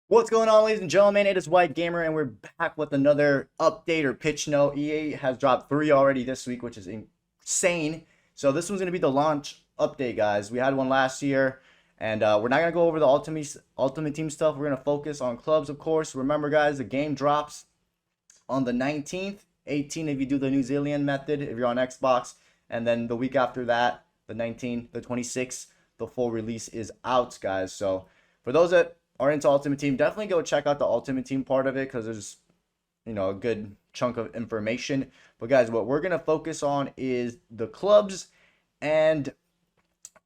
What's going on, ladies and gentlemen? It is White Gamer, and we're back with another update or pitch note. EA has dropped 3 already this week, which is insane. So this one's going to be the launch update, guys. We had one last year, and we're not going to go over the Ultimate Team stuff. We're going to focus on clubs, of course. Remember, guys, the game drops on the 19th, 18th if you do the New Zealand method, if you're on Xbox, and then the week after that, the 19th, the 26th, the full release is out, guys. So for those that are into Ultimate Team, definitely go check out the Ultimate Team part of it because there's a good chunk of information. But guys, what we're gonna focus on is the clubs and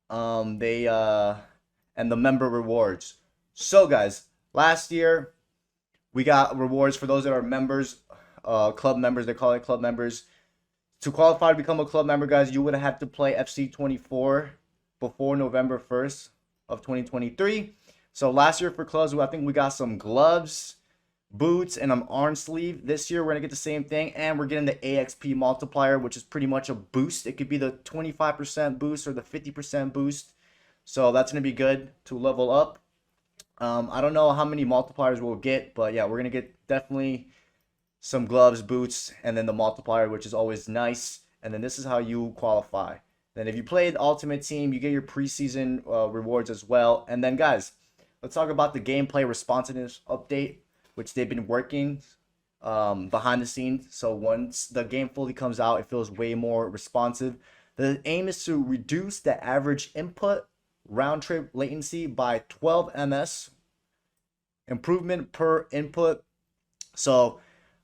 they and the member rewards. So guys, last year we got rewards for those that are members, club members. They call it club members. To qualify to become a club member, guys, you would have had to play FC 24 before November 1st of 2023. So last year for clubs, I think we got some gloves, boots, and an arm sleeve. This year we're gonna get the same thing, and we're getting the AXP multiplier, which is pretty much a boost. It could be the 25% boost or the 50% boost. So that's gonna be good to level up. I don't know how many multipliers we'll get, but yeah, we're gonna get definitely some gloves, boots, and then the multiplier, which is always nice. And then this is how you qualify. Then if you play the Ultimate Team, you get your preseason rewards as well. And then guys, let's talk about the gameplay responsiveness update, which they've been working behind the scenes. So once the game fully comes out, it feels way more responsive. The aim is to reduce the average input round trip latency by 12 ms, improvement per input. So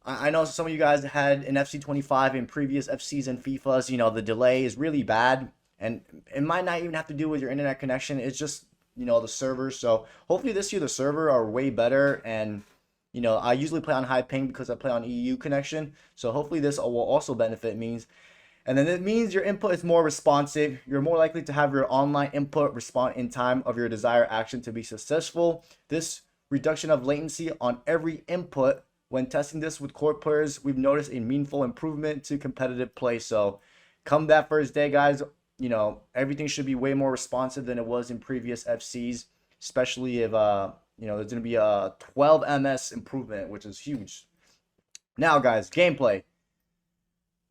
I know some of you guys had an FC 25 in previous FCs and FIFAs. The delay is really bad, and it might not even have to do with your internet connection. It's just the servers. So hopefully this year the server are way better, and I usually play on high ping because I play on EU connection. So hopefully this will also benefit means. And then it means your input is more responsive. You're more likely to have your online input respond in time of your desired action to be successful. This reduction of latency on every input, when testing this with core players, we've noticed a meaningful improvement to competitive play. So come that first day, guys, everything should be way more responsive than it was in previous FCs, especially if there's going to be a 12 ms improvement, which is huge. Now guys, gameplay.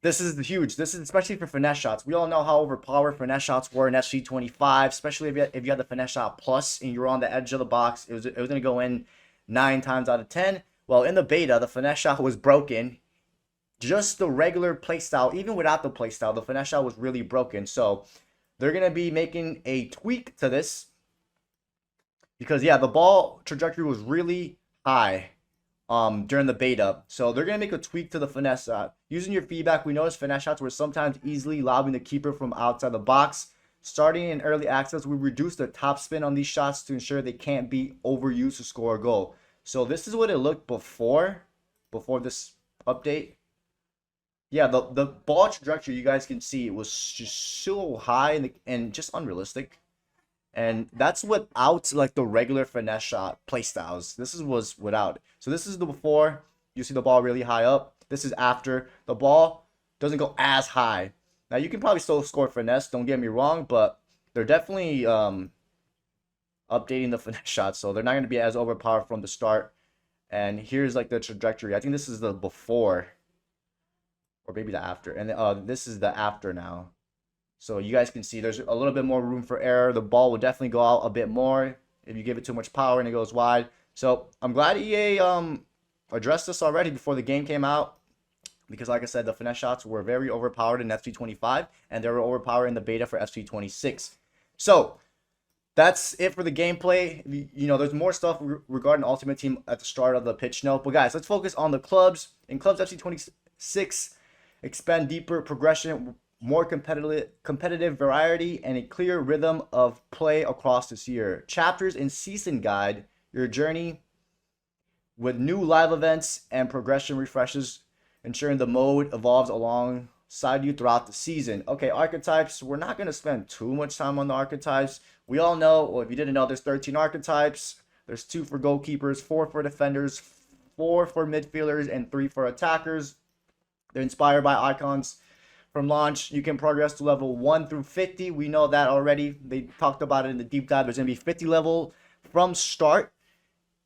This is huge. This is especially for finesse shots. We all know how overpowered finesse shots were in FC 25, especially if you had the finesse shot plus and you were on the edge of the box. It was going to go in 9 times out of 10. Well, in the beta, the finesse shot was broken. Just the regular playstyle, even without the playstyle, the finesse shot was really broken. So they're going to be making a tweak to this because, yeah, the ball trajectory was really high during the beta. So they're going to make a tweak to the finesse shot. Using your feedback, we noticed finesse shots were sometimes easily lobbing the keeper from outside the box. Starting in early access, we reduced the top spin on these shots to ensure they can't be overused to score a goal. So this is what it looked before this update. Yeah, the ball trajectory, you guys can see, it was just so high and just unrealistic. And that's without like the regular finesse shot playstyles. This was without. So this is the before. You see the ball really high up. This is after. The ball doesn't go as high. Now you can probably still score finesse, don't get me wrong, but they're definitely updating the finesse shots, so they're not going to be as overpowered from the start. And here's like the trajectory. I think this is the before, or maybe the after, and this is the after now. So you guys can see there's a little bit more room for error. The ball will definitely go out a bit more if you give it too much power and it goes wide. So I'm glad EA addressed this already before the game came out, because like I said, the finesse shots were very overpowered in FC 25 and they were overpowered in the beta for FC 26. So that's it for the gameplay. There's more stuff regarding Ultimate Team at the start of the pitch note. But guys, let's focus on the clubs. In Clubs FC 26, expand deeper progression, more competitive variety, and a clear rhythm of play across this year. Chapters and season guide your journey with new live events and progression refreshes, ensuring the mode evolves alongside you throughout the season. Okay, archetypes. We're not going to spend too much time on the archetypes. We all know, well, if you didn't know, there's 13 archetypes. There's 2 for goalkeepers, 4 for defenders, 4 for midfielders, and 3 for attackers. They're inspired by icons from launch. You can progress to level 1 through 50. We know that already. They talked about it in the deep dive. There's going to be 50 level from start.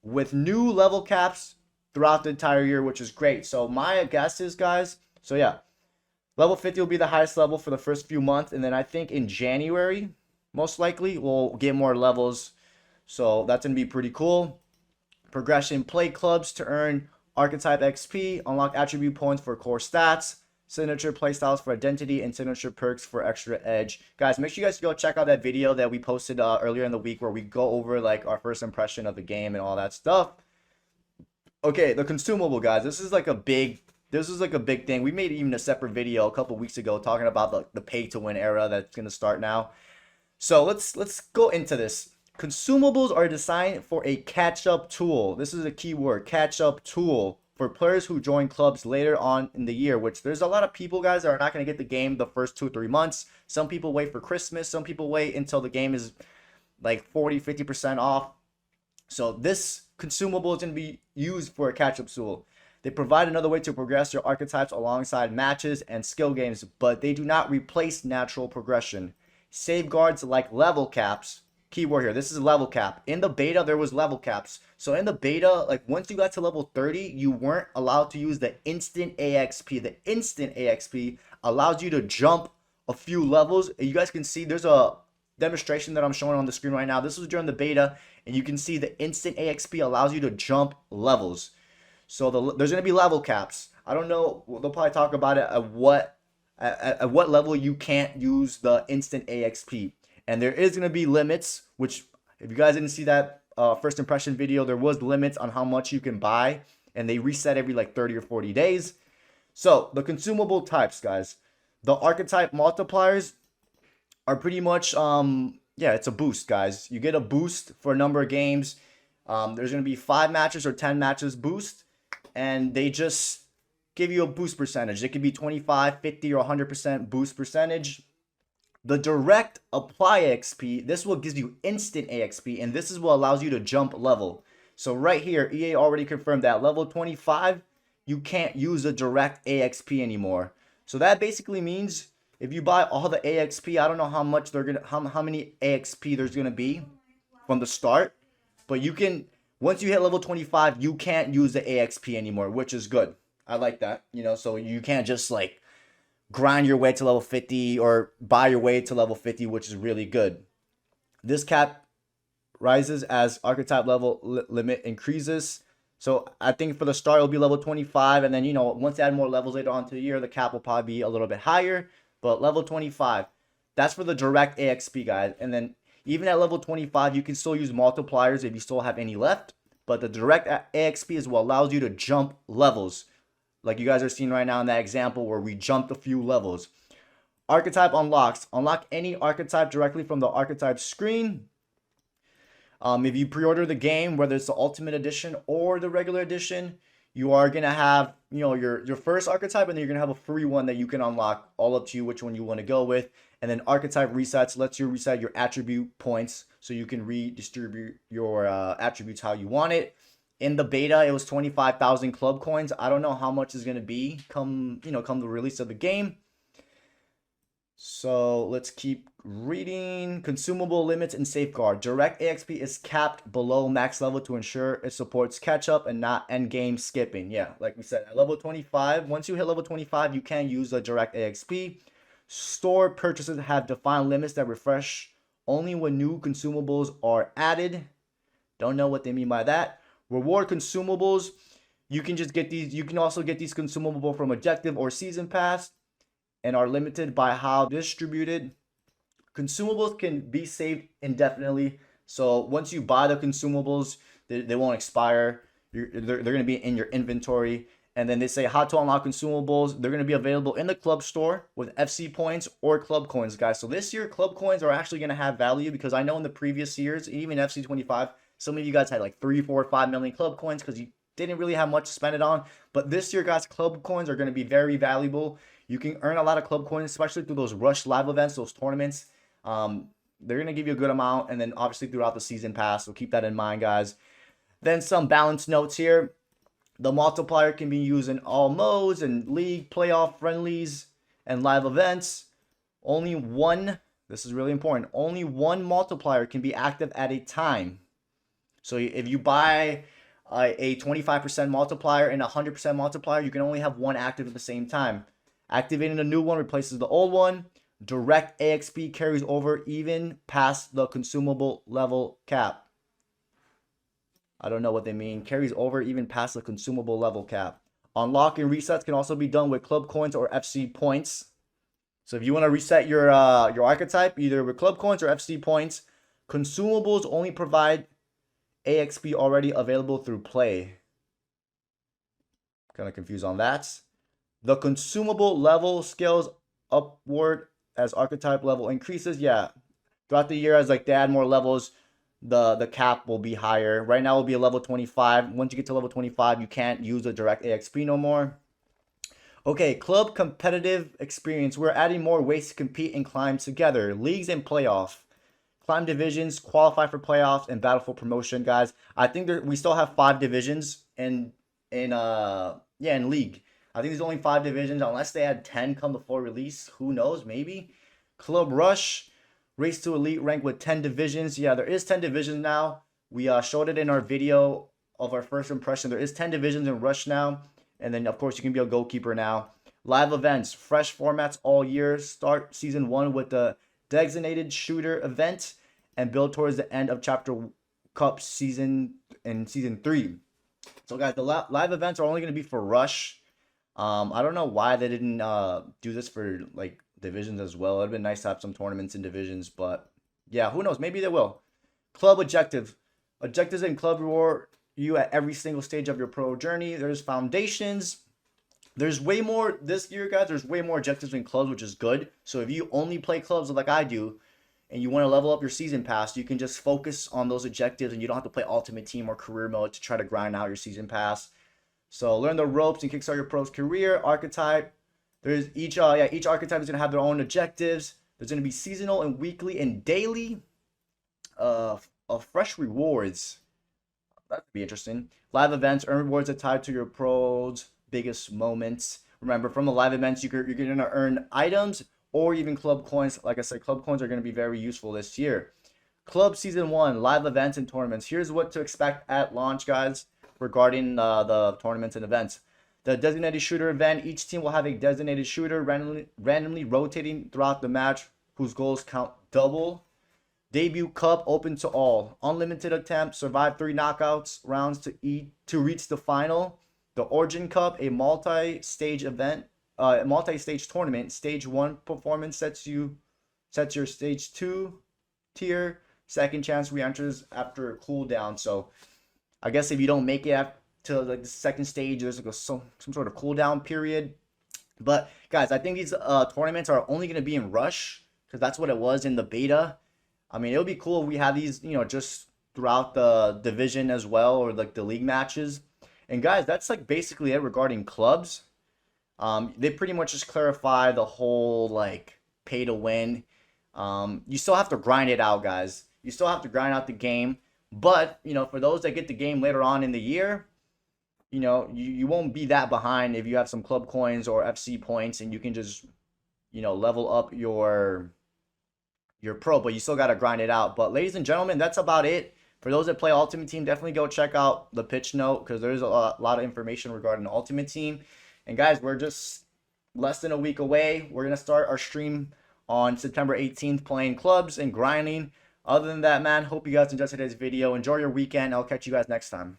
with new level caps throughout the entire year, which is great. So my guess is, guys, so yeah, level 50 will be the highest level for the first few months, and then I think in January, most likely, we'll get more levels. So that's going to be pretty cool. Progression play clubs to earn archetype XP, unlock attribute points for core stats, signature playstyles for identity, and signature perks for extra edge. Guys, make sure you guys go check out that video that we posted earlier in the week where we go over like our first impression of the game and all that stuff. Okay, the consumable, guys. This is like a big thing. We made even a separate video a couple weeks ago talking about the pay to win era that's gonna start now. So let's go into this. Consumables are designed for a catch-up tool. This is a key word, catch-up tool, for players who join clubs later on in the year, which there's a lot of people, guys, that are not going to get the game the first 2-3 months. Some people wait for Christmas. Some people wait until the game is like 40-50% off. So this consumable is going to be used for a catch-up tool. They provide another way to progress your archetypes alongside matches and skill games, but they do not replace natural progression. Safeguards like level caps. Keyword here, this is level cap. In the beta, there was level caps. So in the beta, like once you got to level 30, you weren't allowed to use the instant AXP. The instant AXP allows you to jump a few levels. You guys can see there's a demonstration that I'm showing on the screen right now. This was during the beta, and you can see the instant AXP allows you to jump levels. So there's going to be level caps. I don't know, they'll probably talk about it at what level you can't use the instant AXP. And there is going to be limits, which if you guys didn't see that first impression video, there was limits on how much you can buy, and they reset every like 30 or 40 days. So the consumable types, guys, the archetype multipliers are pretty much, yeah, it's a boost, guys. You get a boost for a number of games. There's going to be 5 matches or 10 matches boost, and they just give you a boost percentage. It could be 25, 50, or 100% boost percentage. The direct apply XP, this will give you instant AXP, and this is what allows you to jump level. So right here, EA already confirmed that level 25, you can't use a direct AXP anymore. So that basically means if you buy all the AXP, I don't know how much they're gonna, how many AXP there's gonna be from the start, but you can, once you hit level 25, you can't use the AXP anymore, which is good. I like that, you know, so you can't just like grind your way to level 50 or buy your way to level 50, which is really good. This cap rises as archetype level limit increases. So I think for the start, it'll be level 25. And then, you know, once they add more levels later on to the year, the cap will probably be a little bit higher. But level 25, that's for the direct AXP, guys. And then even at level 25, you can still use multipliers if you still have any left. But the direct AXP is what allows you to jump levels, like you guys are seeing right now in that example where we jumped a few levels. Archetype unlocks. Unlock any archetype directly from the archetype screen. If you pre-order the game, whether it's the Ultimate Edition or the regular edition, you are going to have, you know, your first archetype, and then you're going to have a free one that you can unlock, all up to you which one you want to go with. And then archetype resets lets you reset your attribute points so you can redistribute your attributes how you want it. In the beta, it was 25,000 club coins. I don't know how much is going to be come the release of the game. So let's keep reading. Consumable limits and safeguard. Direct AXP is capped below max level to ensure it supports catch-up and not end-game skipping. Yeah, like we said, at level 25, once you hit level 25, you can use the direct AXP. Store purchases have defined limits that refresh only when new consumables are added. Don't know what they mean by that. Reward consumables, you can just get these. You can also get these consumable from objective or season pass, and are limited by how distributed. Consumables can be saved indefinitely. So once you buy the consumables, they won't expire. They're going to be in your inventory. And then they say how to unlock consumables. They're going to be available in the club store with FC points or club coins, guys. So this year, club coins are actually going to have value, because I know in the previous years, even FC 25, some of you guys had like 3, 4, 5 million club coins because you didn't really have much to spend it on. But this year, guys, club coins are going to be very valuable. You can earn a lot of club coins, especially through those rush live events, those tournaments. They're going to give you a good amount. And then obviously throughout the season pass. So keep that in mind, guys. Then some balance notes here. The multiplier can be used in all modes and league, playoff, friendlies, and live events. Only one, this is really important, only one multiplier can be active at a time. So if you buy a 25% multiplier and a 100% multiplier, you can only have one active at the same time. Activating the new one replaces the old one. Direct AXP carries over even past the consumable level cap. I don't know what they mean. Carries over even past the consumable level cap. Unlock and resets can also be done with club coins or FC points. So if you want to reset your archetype, either with club coins or FC points, consumables only provide AXP already available through play. Kind of confused on that. The consumable level scales upward as archetype level increases. Yeah, throughout the year, as like they add more levels, the cap will be higher. Right now, it will be a level 25. Once you get to level 25, you can't use a direct AXP no more. Okay, club competitive experience. We're adding more ways to compete and climb together. Leagues and playoff. Climb divisions, qualify for playoffs, and battle for promotion, guys. I think we still have 5 divisions in league. I think there's only 5 divisions unless they add 10 come before release. Who knows? Maybe. Club Rush. Race to Elite rank with 10 divisions. Yeah, there is 10 divisions now. We showed it in our video of our first impression. There is 10 divisions in Rush now. And then, of course, you can be a goalkeeper now. Live events. Fresh formats all year. Start Season 1 with the designated shooter event and build towards the end of Chapter Cup season in Season 3. So, guys, the live events are only going to be for Rush. I don't know why they didn't do this for, like, divisions as well. It'd been nice to have some tournaments in divisions, but yeah, who knows? Maybe they will. Club objective. Objectives and club reward you at every single stage of your pro journey. There's foundations. There's way more this year, guys. There's way more objectives in clubs, which is good. So if you only play clubs like I do, and you want to level up your season pass, you can just focus on those objectives, and you don't have to play Ultimate Team or Career Mode to try to grind out your season pass. So learn the ropes and kickstart your pro's career. Archetype. There's each archetype is gonna have their own objectives. There's gonna be seasonal and weekly and daily fresh rewards. That could be interesting. Live events, earn rewards that tied to your pro's biggest moments. Remember, from the live events, you're gonna earn items or even club coins. Like I said, club coins are gonna be very useful this year. Club Season 1, live events and tournaments. Here's what to expect at launch, guys, regarding the tournaments and events. The designated shooter event, each team will have a designated shooter randomly rotating throughout the match whose goals count double. Debut cup open to all. Unlimited attempts, survive 3 knockouts rounds to reach the final. The Origin Cup, a multi-stage event, multi-stage tournament. Stage 1 performance sets your stage 2 tier. Second chance re-enters after a cooldown. So I guess if you don't make it to like the second stage, there's like some sort of cooldown period. But guys, I think these tournaments are only going to be in Rush because that's what it was in the beta. I mean, it would be cool if we have these, just throughout the division as well, or like the league matches. And guys, that's like basically it regarding clubs. They pretty much just clarify the whole like pay to win. You still have to grind it out, guys. You still have to grind out the game. But, for those that get the game later on in the year, you won't be that behind if you have some club coins or FC points, and you can just, level up your pro, but you still got to grind it out. But ladies and gentlemen, that's about it. For those that play Ultimate Team, definitely go check out the pitch note because there's a lot of information regarding the Ultimate Team. And guys, we're just less than a week away. We're going to start our stream on September 18th playing clubs and grinding. Other than that, man, hope you guys enjoyed today's video. Enjoy your weekend. I'll catch you guys next time.